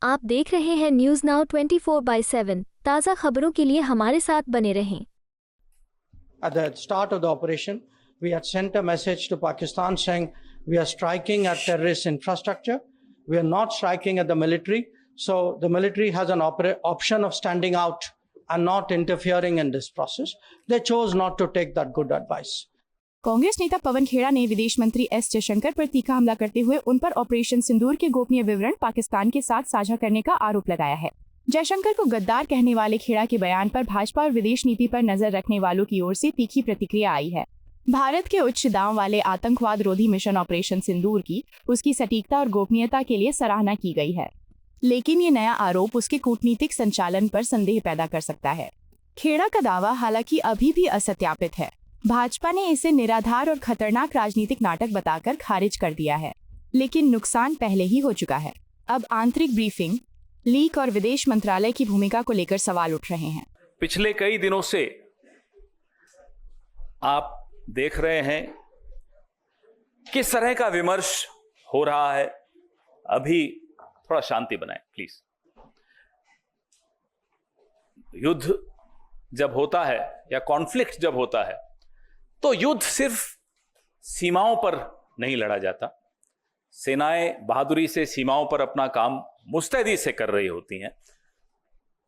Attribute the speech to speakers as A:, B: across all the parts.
A: आप देख रहे हैं न्यूज नाउ 24/7 ताज़ा खबरों के लिए हमारे साथ बने रहें।
B: At the start of the operation, we had sent a message to Pakistan saying we are striking at terrorist infrastructure. We are not striking at the military. So the military has an option of standing out and not interfering in this process. They chose not to take that good advice.
C: Congress नेता पवन खेड़ा ने विदेश मंत्री S Jaishankar पर तीखा हमला करते हुए उन पर ऑपरेशन सिंदूर के गोपनीय विवरण पाकिस्तान के साथ साझा करने का आरोप लगाया है। जयशंकर को गद्दार कहने वाले खेड़ा के बयान पर भाजपा और विदेश नीति पर नजर रखने वालों की ओर से तीखी प्रतिक्रिया आई है। भारत के उच्च दांव वाले आतंकवाद रोधी मिशन ऑपरेशन सिंदूर की उसकी सटीकता और गोपनीयता के लिए सराहना की गई है, लेकिन ये नया आरोप उसके कूटनीतिक संचालन पर संदेह पैदा कर सकता है। खेड़ा का दावा हालांकि अभी भी असत्यापित है। भाजपा ने इसे निराधार और खतरनाक राजनीतिक नाटक बताकर खारिज कर दिया है, लेकिन नुकसान पहले ही हो चुका है। अब आंतरिक ब्रीफिंग, लीक और विदेश मंत्रालय की भूमिका को लेकर सवाल उठ रहे हैं।
D: पिछले कई दिनों से आप देख रहे हैं किस तरह का विमर्श हो रहा है। अभी थोड़ा शांति बनाएं प्लीज। युद्ध जब होता है या कॉन्फ्लिक्ट जब होता है तो युद्ध सिर्फ सीमाओं पर नहीं लड़ा जाता। सेनाएं बहादुरी से सीमाओं पर अपना काम मुस्तैदी से कर रही होती हैं।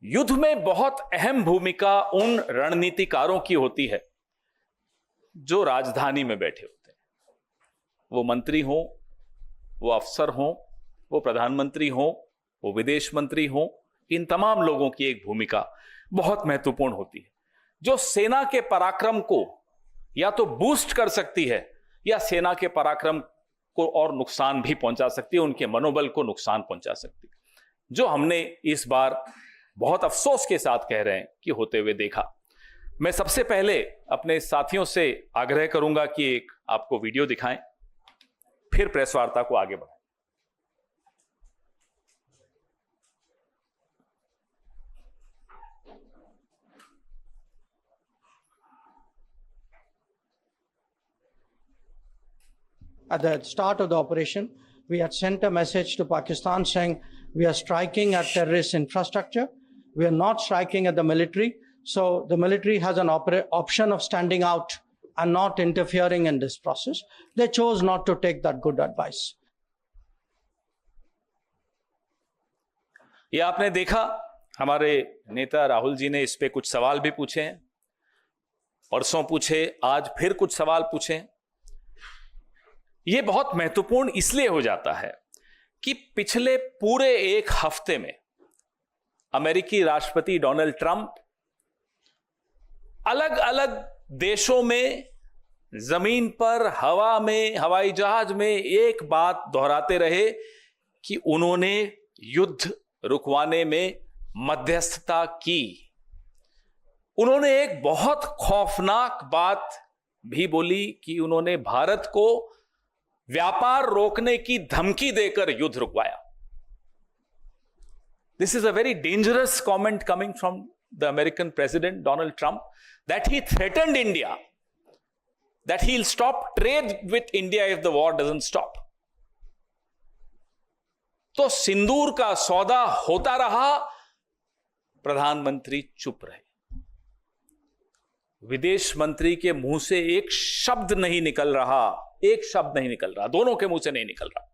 D: युद्ध में बहुत अहम भूमिका उन रणनीतिकारों की होती है जो राजधानी में बैठे होते हैं। वो मंत्री हों, वो अफसर हों, वो प्रधानमंत्री हों, वो विदेश मंत्री हों, इन तमाम लोगों की एक भूमिका बहुत महत्वपूर्ण होती है जो सेना के पराक्रम को या तो बूस्ट कर सकती है या सेना के पराक्रम को और नुकसान भी पहुंचा सकती है, उनके मनोबल को नुकसान पहुंचा सकती है, जो हमने इस बार बहुत अफसोस के साथ कह रहे हैं कि होते हुए देखा। मैं सबसे पहले अपने साथियों से आग्रह करूंगा कि एक आपको वीडियो दिखाएं, फिर प्रेस वार्ता को आगे बढ़ाएं।
B: At the start of the operation, we had sent a message to Pakistan saying we are striking at terrorist infrastructure. We are not striking at the military. So the military has an option of standing out and not interfering in this process. They chose not to take that good advice.
D: ये आपने देखा, हमारे नेता राहुल जी ने इस पे कुछ सवाल भी पूछे हैं, परसों पूछे, आज फिर कुछ सवाल पूछे। ये बहुत महत्वपूर्ण इसलिए हो जाता है कि पिछले पूरे एक हफ्ते में अमेरिकी राष्ट्रपति डोनाल्ड ट्रंप अलग अलग देशों में, जमीन पर, हवा में, हवाई जहाज में एक बात दोहराते रहे कि उन्होंने युद्ध रुकवाने में मध्यस्थता की। उन्होंने एक बहुत खौफनाक बात भी बोली कि उन्होंने भारत को व्यापार रोकने की धमकी देकर युद्ध रुकवाया। This is a very dangerous comment coming from the American President Donald Trump, that he threatened India, that he'll stop trade with India if the war doesn't stop. तो सिंदूर का सौदा होता रहा, प्रधानमंत्री चुप रहे। विदेश मंत्री के मुंह से एक शब्द नहीं निकल रहा, एक शब्द नहीं निकल रहा, दोनों के मुंह से नहीं निकल रहा।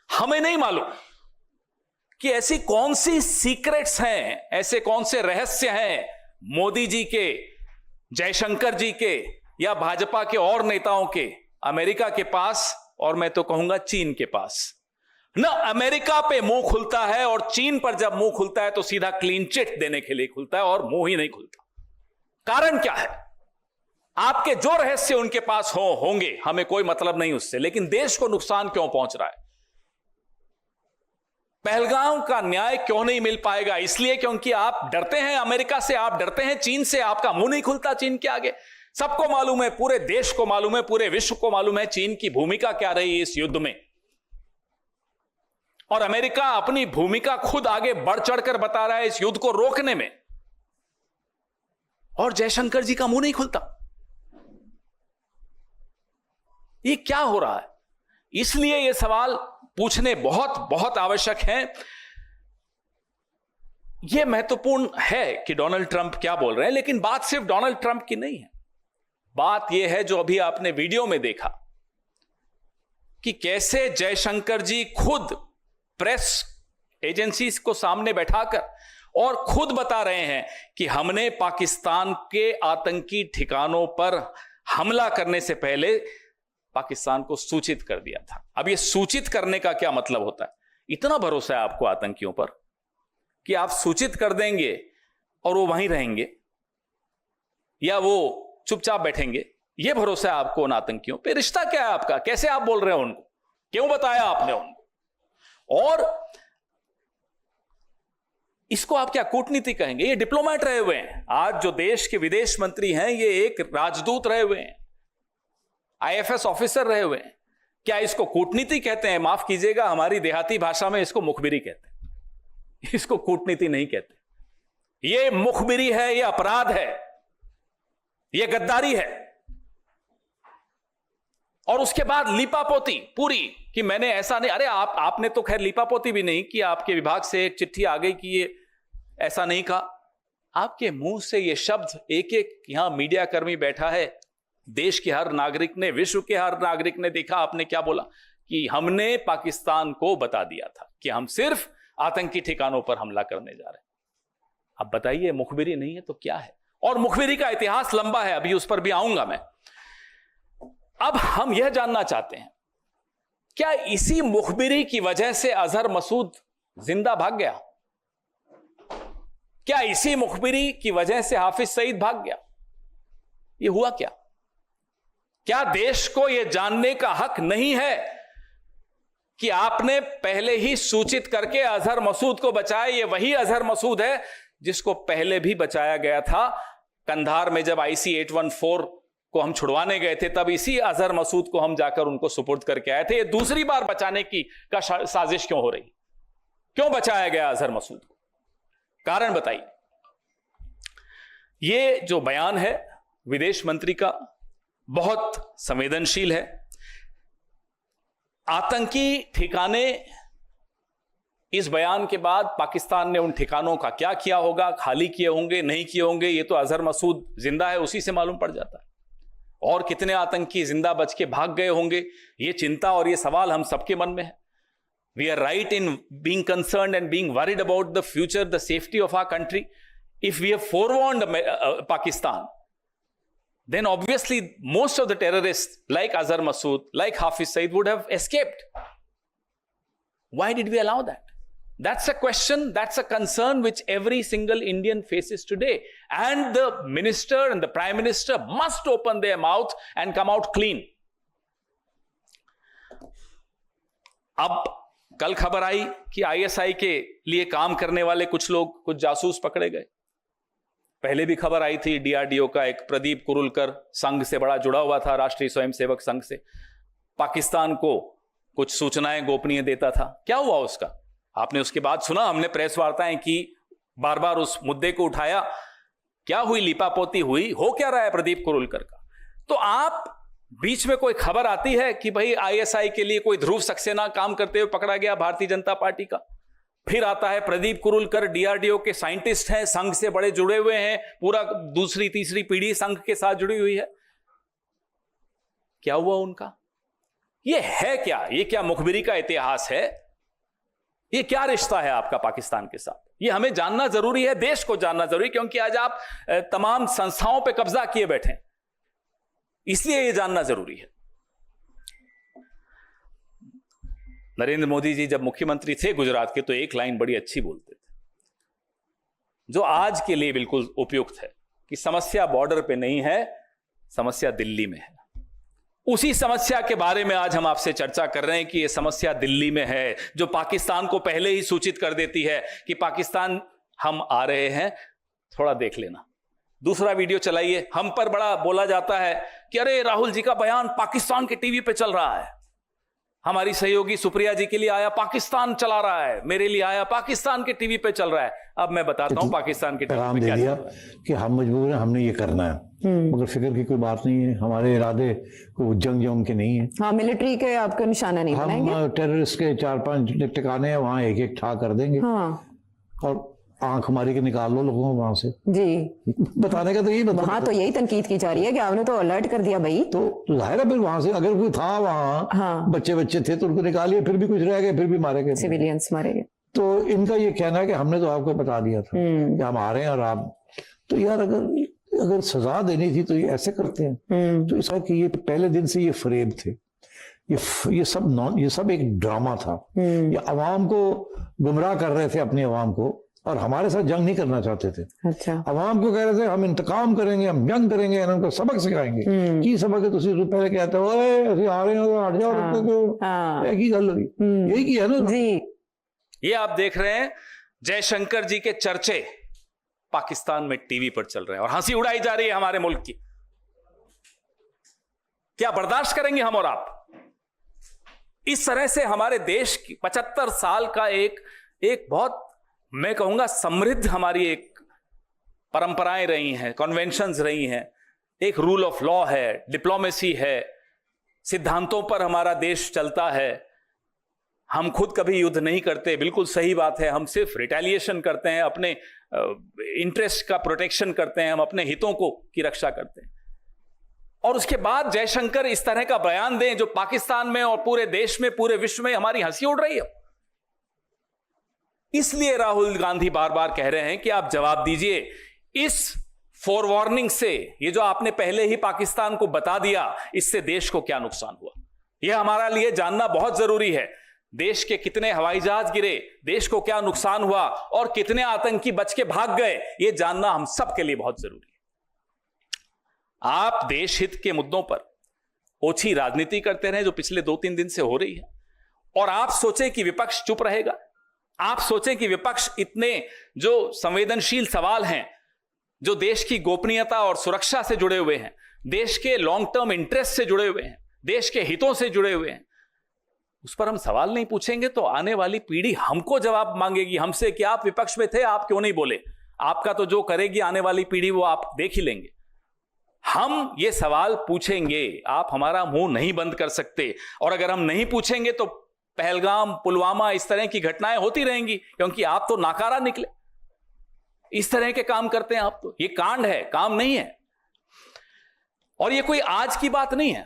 D: हमें नहीं मालूम कि ऐसी कौन सी सीक्रेट्स हैं, ऐसे कौन से रहस्य हैं मोदी जी के, जयशंकर जी के या भाजपा के और नेताओं के, अमेरिका के पास और मैं तो कहूंगा चीन के पास। न अमेरिका पे मुंह खुलता है और चीन पर जब मुंह खुलता है तो सीधा क्लीन चिट देने के लिए खुलता है और मुंह ही नहीं खुलता। कारण क्या है? आपके जो रहस्य उनके पास होंगे, हमें कोई मतलब नहीं उससे, लेकिन देश को नुकसान क्यों पहुंच रहा है? पहलगाम का न्याय क्यों नहीं मिल पाएगा? इसलिए क्योंकि आप डरते हैं अमेरिका से, आप डरते हैं चीन से, आपका मुंह नहीं खुलता चीन के आगे। सबको मालूम है, पूरे देश को मालूम है, पूरे विश्व को मालूम है चीन की भूमिका क्या रही इस युद्ध में। और अमेरिका अपनी भूमिका खुद आगे बढ़ चढ़कर बता रहा है इस युद्ध को रोकने में, और जयशंकर जी का मुंह नहीं खुलता। ये क्या हो रहा है? इसलिए ये सवाल पूछने बहुत बहुत आवश्यक हैं। यह महत्वपूर्ण है कि डोनाल्ड ट्रंप क्या बोल रहे हैं, लेकिन बात सिर्फ डोनाल्ड ट्रंप की नहीं है। बात यह है जो अभी आपने वीडियो में देखा कि कैसे जयशंकर जी खुद प्रेस एजेंसीज को सामने बैठाकर और खुद बता रहे हैं कि हमने पाकिस्तान के आतंकी ठिकानों पर हमला करने से पहले पाकिस्तान को सूचित कर दिया था। अब यह सूचित करने का क्या मतलब होता है? इतना भरोसा है आपको आतंकियों पर कि आप सूचित कर देंगे और वो वहीं रहेंगे या वो चुपचाप बैठेंगे? यह भरोसा है आपको उन आतंकियों पे? रिश्ता क्या है आपका? कैसे आप बोल रहे हो उनको? क्यों बताया आपने उनको? और इसको आप क्या कूटनीति कहेंगे? ये डिप्लोमेट रहे हुए हैं। आज जो देश के विदेश मंत्री हैं ये एक राजदूत रहे हुए हैं, आईएफएस ऑफिसर रहे हुए हैं। क्या इसको कूटनीति कहते हैं? माफ कीजिएगा, हमारी देहाती भाषा में इसको मुखबिरी कहते हैं, इसको कूटनीति नहीं कहते। ये मुखबिरी है, ये अपराध है, ये गद्दारी है। और उसके बाद लीपापोती पूरी कि मैंने ऐसा नहीं। अरे आपने तो खैर लीपापोती भी नहीं कि आपके विभाग से एक चिट्ठी आ गई कि ये ऐसा नहीं कहा। आपके मुंह से ये शब्द एक एक यहां मीडिया कर्मी बैठा है, देश के हर नागरिक ने, विश्व के हर नागरिक ने देखा आपने क्या बोला कि हमने पाकिस्तान को बता दिया था कि हम सिर्फ आतंकी ठिकानों पर हमला करने जा रहे हैं। अब बताइए, मुखबिरी नहीं है तो क्या है? और मुखबिरी का इतिहास लंबा है, अभी उस पर भी आऊंगा मैं। अब हम यह जानना चाहते हैं, क्या इसी मुखबिरी की वजह से अजहर मसूद जिंदा भाग गया? क्या इसी मुखबिरी की वजह से हाफिज सईद भाग गया? यह हुआ क्या? क्या देश को यह जानने का हक नहीं है कि आपने पहले ही सूचित करके अजहर मसूद को बचाया? यह वही अजहर मसूद है जिसको पहले भी बचाया गया था। कंधार में जब IC 814 को हम छुड़वाने गए थे तब इसी अजहर मसूद को हम जाकर उनको सुपुर्द करके आए थे। ये दूसरी बार बचाने की साजिश क्यों हो रही? क्यों बचाया गया अजहर मसूद को? कारण बताइए। ये जो बयान है विदेश मंत्री का बहुत संवेदनशील है। आतंकी ठिकाने, इस बयान के बाद पाकिस्तान ने उन ठिकानों का क्या किया होगा, खाली किए होंगे, नहीं किए होंगे, ये तो अजहर मसूद जिंदा है उसी से मालूम पड़ जाता है। और कितने आतंकी जिंदा बच के भाग गए होंगे, ये चिंता और ये सवाल हम सबके मन में है। We are right in being concerned and being worried about the future, the safety of our country. If we have forewarned Pakistan, then obviously most of the terrorists like Azhar Masood, like Hafiz Saeed would have escaped. Why did we allow that? That's a question, that's a concern which every single Indian faces today. And the minister and the prime minister must open their mouth and come out clean. अब कल खबर आई कि ISI के लिए काम करने वाले कुछ लोग, कुछ जासूस पकड़े गए। पहले भी खबर आई थी, DRDO का एक प्रदीप कुरुलकर संघ से बड़ा जुड़ा हुआ था, राष्ट्रीय स्वयंसेवक संघ से, पाकिस्तान को कुछ सूचनाएं गोपनीय देता था। क्या हुआ उसका? आपने उसके बाद सुना, हमने प्रेस वार्ताएं की, बार बार उस मुद्दे को उठाया। क्या हुई? लीपापोती हुई? हो क्या रहा है प्रदीप कुरुलकर का? तो आप बीच में कोई खबर आती है कि भाई ISI के लिए कोई ध्रुव सक्सेना काम करते हुए पकड़ा गया भारतीय जनता पार्टी का। फिर आता है प्रदीप कुरुलकर DRDO के साइंटिस्ट हैं, संघ से बड़े जुड़े हुए हैं, पूरा दूसरी तीसरी पीढ़ी संघ के साथ जुड़ी हुई है। क्या हुआ उनका? ये है क्या? ये क्या मुखबिरी का इतिहास है? ये क्या रिश्ता है आपका पाकिस्तान के साथ? ये हमें जानना जरूरी है, देश को जानना जरूरी है, क्योंकि आज आप तमाम संस्थाओं पे कब्जा किए बैठे हैं, इसलिए ये जानना जरूरी है। नरेंद्र मोदी जी जब मुख्यमंत्री थे गुजरात के, तो एक लाइन बड़ी अच्छी बोलते थे जो आज के लिए बिल्कुल उपयुक्त है कि समस्या बॉर्डर पे नहीं है, समस्या दिल्ली में है। उसी समस्या के बारे में आज हम आपसे चर्चा कर रहे हैं कि यह समस्या दिल्ली में है, जो पाकिस्तान को पहले ही सूचित कर देती है कि पाकिस्तान हम आ रहे हैं, थोड़ा देख लेना। दूसरा वीडियो चलाइए। हम पर बड़ा बोला जाता है कि अरे राहुल जी का बयान पाकिस्तान के टीवी पे चल रहा है, हमारी सहयोगी सुप्रिया जी के लिए आया पाकिस्तान चला रहा है, मेरे लिए आया पाकिस्तान के टीवी पे चल रहा है। अब मैं बताता हूँ पाकिस्तान के
E: पैगाम दे दिया कि हम मजबूर हैं, हमने ये करना है, मगर फिक्र की कोई बात नहीं है, हमारे इरादे को जंग के नहीं है।
F: हाँ, मिलिट्री के आपका निशाना नहीं बनाएंगे।
E: हम टेररिस्ट के 4-5 ठिकाने हैं, वहाँ एक एक ठा कर देंगे।
F: हाँ,
E: और आंख हमारी के निकाल लो लोगों को वहां से।
F: जी,
E: बताने का तो यही बता।
F: वहाँ तो यही तनकीद की जा रही है कि आपने तो अलर्ट कर दिया भाई।
E: तो जाहिर है फिर वहां से अगर कोई था वहाँ,
F: हाँ,
E: बच्चे थे तो उनको निकालिए, फिर भी कुछ रह गए, फिर भी मारे गए,
F: सिविलियंस मारे गए।
E: तो इनका ये कहना है कि हमने तो आपको बता दिया था कि हम आ रहे हैं और आप, तो यार अगर सजा देनी थी तो ये ऐसे करते हैं। तो इसका कि ये पहले दिन से ये फरेब थे, ये सब एक ड्रामा था। ये अवाम को गुमराह कर रहे थे, अपनी अवाम को, और हमारे साथ जंग नहीं करना चाहते थे।
F: अच्छा,
E: अवाम को कह रहे थे हम इंतकाम करेंगे, हम जंग करेंगे, उनको सबक सिखाएंगे। की सबक है? तुसी पहले कहते हो आ रहे हो, हट जाओ, एक ही गल हुई, यही की है ना
F: जी।
D: ये आप देख रहे हैं जयशंकर जी के चर्चे पाकिस्तान में टीवी पर चल रहे हैं और हंसी उड़ाई जा रही है हमारे मुल्क की। क्या बर्दाश्त करेंगे हम और आप? इस तरह से हमारे देश की 75 साल का एक बहुत, मैं कहूंगा, समृद्ध हमारी एक परंपराएं रही हैं, कन्वेंशंस रही हैं, एक रूल ऑफ लॉ है, डिप्लोमेसी है, सिद्धांतों पर हमारा देश चलता है। हम खुद कभी युद्ध नहीं करते, बिल्कुल सही बात है। हम सिर्फ रिटेलिएशन करते हैं, अपने इंटरेस्ट का प्रोटेक्शन करते हैं, हम अपने हितों की रक्षा करते हैं। और उसके बाद जयशंकर इस तरह का बयान दें जो पाकिस्तान में और पूरे देश में, पूरे विश्व में हमारी हंसी उड़ रही है। इसलिए राहुल गांधी बार बार कह रहे हैं कि आप जवाब दीजिए इस फोरवार्निंग से। ये जो आपने पहले ही पाकिस्तान को बता दिया, इससे देश को क्या नुकसान हुआ, यह हमारा लिए जानना बहुत जरूरी है। देश के कितने हवाई जहाज गिरे, देश को क्या नुकसान हुआ और कितने आतंकी बच के भाग गए, यह जानना हम सब के लिए बहुत जरूरी है। आप देश हित के मुद्दों पर ओछी राजनीति करते रहे जो पिछले 2-3 दिन से हो रही है, और आप सोचें कि विपक्ष चुप रहेगा। आप सोचें कि विपक्ष इतने जो संवेदनशील सवाल हैं, जो देश की गोपनीयता और सुरक्षा से जुड़े हुए हैं, देश के लॉन्ग टर्म इंटरेस्ट से जुड़े हुए हैं, देश के हितों से जुड़े हुए हैं, उस पर हम सवाल नहीं पूछेंगे तो आने वाली पीढ़ी हमको जवाब मांगेगी हमसे कि आप विपक्ष में थे, आप क्यों नहीं बोले। आपका तो जो करेगी आने वाली पीढ़ी वो आप देख ही लेंगे। हम ये सवाल पूछेंगे, आप हमारा मुंह नहीं बंद कर सकते। और अगर हम नहीं पूछेंगे तो पहलगाम, पुलवामा, इस तरह की घटनाएं होती रहेंगी, क्योंकि आप तो नाकारा निकले। इस तरह के काम करते हैं आप, तो ये कांड है, काम नहीं है। और ये कोई आज की बात नहीं है।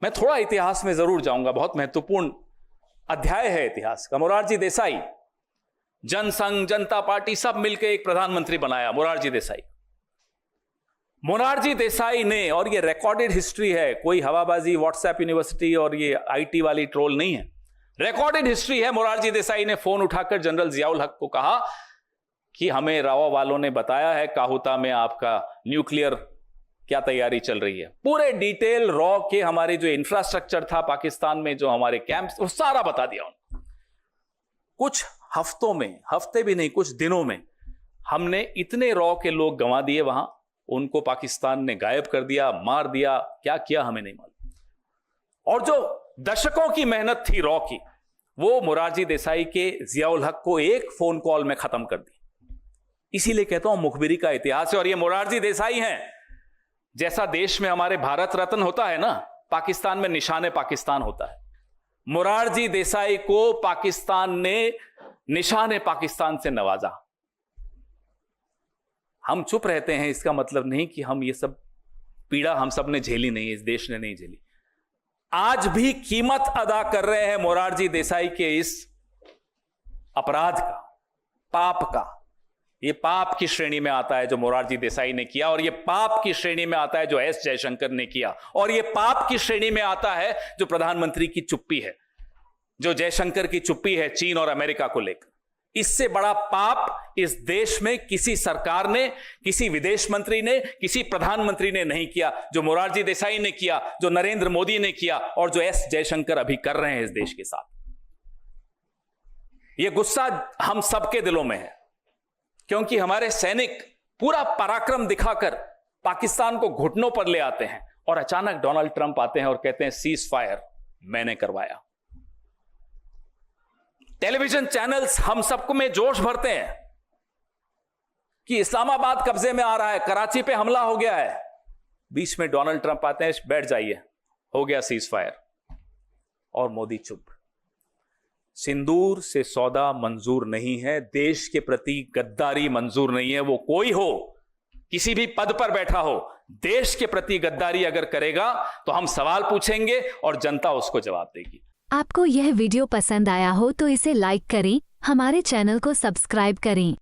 D: मैं थोड़ा इतिहास में जरूर जाऊंगा, बहुत महत्वपूर्ण अध्याय है इतिहास का। मोरारजी देसाई, जनसंघ, जनता पार्टी सब मिलकर एक प्रधानमंत्री बनाया, मोरारजी देसाई। मोरारजी देसाई ने, और ये रिकॉर्डेड हिस्ट्री है, कोई हवाबाजी व्हाट्सएप यूनिवर्सिटी और ये आईटी वाली ट्रोल नहीं है, रिकॉर्डेड हिस्ट्री है। मोरारजी देसाई ने फोन उठाकर जनरल जियाउल हक को कहा कि हमें रावा वालों ने बताया है काहुता में आपका न्यूक्लियर क्या तैयारी चल रही है। पूरे डिटेल रॉ के हमारे जो इंफ्रास्ट्रक्चर था पाकिस्तान में, जो हमारे कैंप्स, वो सारा बता दिया उन्होंने। कुछ हफ्तों में, हफ्ते भी नहीं, कुछ दिनों में हमने इतने रॉ के लोग गंवा दिए वहां, उनको पाकिस्तान ने गायब कर दिया, मार दिया, क्या किया हमें नहीं मालूम। और जो दशकों की मेहनत थी रॉ की, वो मोरारजी देसाई के जियाउल हक को एक फोन कॉल में खत्म कर दी। इसीलिए कहता हूं मुखबिरी का इतिहास है। और ये मोरारजी देसाई हैं। जैसा देश में हमारे भारत रत्न होता है ना, पाकिस्तान में निशाने पाकिस्तान होता है। मोरारजी देसाई को पाकिस्तान ने निशाने पाकिस्तान से नवाजा। हम चुप रहते हैं, इसका मतलब नहीं कि हम ये सब पीड़ा हम सब ने झेली नहीं, इस देश ने नहीं झेली। आज भी कीमत अदा कर रहे हैं मोरारजी देसाई के इस अपराध का, पाप का। ये पाप की श्रेणी में आता है जो मोरारजी देसाई ने किया, और ये पाप की श्रेणी में आता है जो एस जयशंकर ने किया, और ये पाप की श्रेणी में आता है जो प्रधानमंत्री की चुप्पी है, जो जयशंकर की चुप्पी है चीन और अमेरिका को लेकर। इससे बड़ा पाप इस देश में किसी सरकार ने, किसी विदेश मंत्री ने, किसी प्रधानमंत्री ने नहीं किया, जो मोरारजी देसाई ने किया, जो नरेंद्र मोदी ने किया, और जो एस जयशंकर अभी कर रहे हैं इस देश के साथ। यह गुस्सा हम सबके दिलों में है, क्योंकि हमारे सैनिक पूरा पराक्रम दिखाकर पाकिस्तान को घुटनों पर ले आते हैं, और अचानक डोनाल्ड ट्रंप आते हैं और कहते हैं सीज फायर मैंने करवाया। टेलीविजन चैनल्स हम सबको में जोश भरते हैं कि इस्लामाबाद कब्जे में आ रहा है, कराची पे हमला हो गया है। बीच में डोनाल्ड ट्रंप आते हैं, बैठ जाइए, हो गया सीज फायर, और मोदी चुप। सिंदूर से सौदा मंजूर नहीं है, देश के प्रति गद्दारी मंजूर नहीं है। वो कोई हो, किसी भी पद पर बैठा हो, देश के प्रति गद्दारी अगर करेगा तो हम सवाल पूछेंगे और जनता उसको जवाब देगी।
A: आपको यह वीडियो पसंद आया हो तो इसे लाइक करें, हमारे चैनल को सब्सक्राइब करें।